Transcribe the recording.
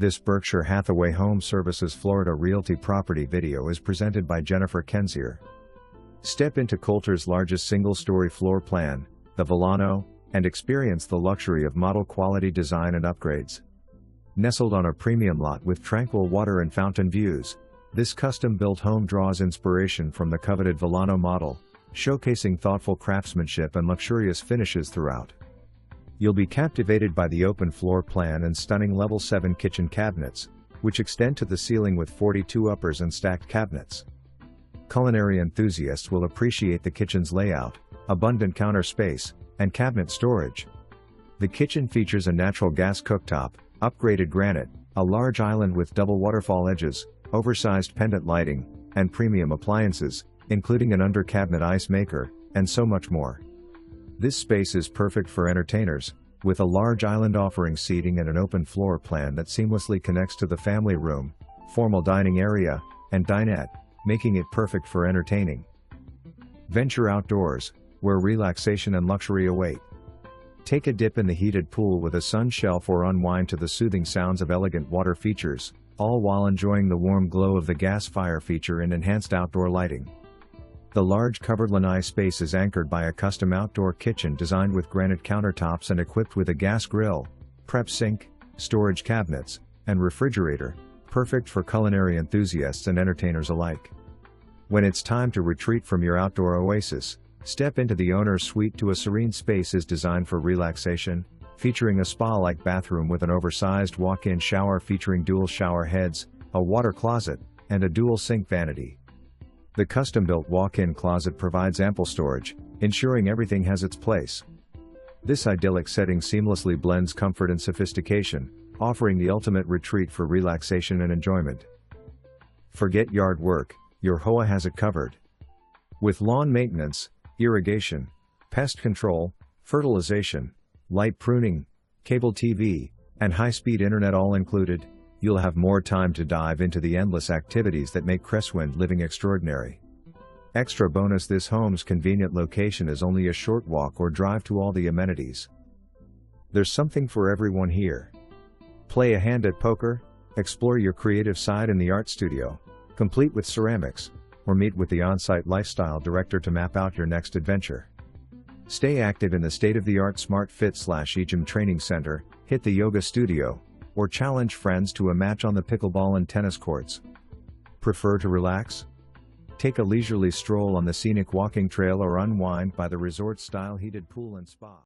This Berkshire Hathaway HomeServices Florida Realty property video is presented by Jennifer Kensier. Step into Kolter's largest single-story floor plan, the Vilano, and experience the luxury of model-quality design and upgrades. Nestled on a premium lot with tranquil water and fountain views, this custom-built home draws inspiration from the coveted Vilano model, showcasing thoughtful craftsmanship and luxurious finishes throughout. You'll be captivated by the open floor plan and stunning level 7 kitchen cabinets, which extend to the ceiling with 42 uppers and stacked cabinets. Culinary enthusiasts will appreciate the kitchen's layout, abundant counter space, and cabinet storage. The kitchen features a natural gas cooktop, upgraded granite, a large island with double waterfall edges, oversized pendant lighting, and premium appliances, including an under-cabinet ice maker, and so much more. This space is perfect for entertainers, with a large island offering seating and an open floor plan that seamlessly connects to the family room, formal dining area, and dinette, making it perfect for entertaining. Venture outdoors, where relaxation and luxury await. Take a dip in the heated pool with a sun shelf or unwind to the soothing sounds of elegant water features, all while enjoying the warm glow of the gas fire feature and enhanced outdoor lighting. The large covered lanai space is anchored by a custom outdoor kitchen designed with granite countertops and equipped with a gas grill, prep sink, storage cabinets, and refrigerator, perfect for culinary enthusiasts and entertainers alike. When it's time to retreat from your outdoor oasis, step into the owner's suite. To a serene space is designed for relaxation, featuring a spa-like bathroom with an oversized walk-in shower featuring dual shower heads, a water closet, and a dual sink vanity. The custom-built walk-in closet provides ample storage, ensuring everything has its place. This idyllic setting seamlessly blends comfort and sophistication, offering the ultimate retreat for relaxation and enjoyment. Forget yard work, your HOA has it covered. With lawn maintenance, irrigation, pest control, fertilization, light pruning, cable TV, and high-speed internet all included, you'll have more time to dive into the endless activities that make Crestwind living extraordinary. Extra bonus: this home's convenient location is only a short walk or drive to all the amenities. There's something for everyone here. Play a hand at poker, explore your creative side in the art studio, complete with ceramics, or meet with the on-site lifestyle director to map out your next adventure. Stay active in the state-of-the-art Smart Fit/eGym training center, hit the yoga studio, or challenge friends to a match on the pickleball and tennis courts. Prefer to relax? Take a leisurely stroll on the scenic walking trail or unwind by the resort-style heated pool and spa.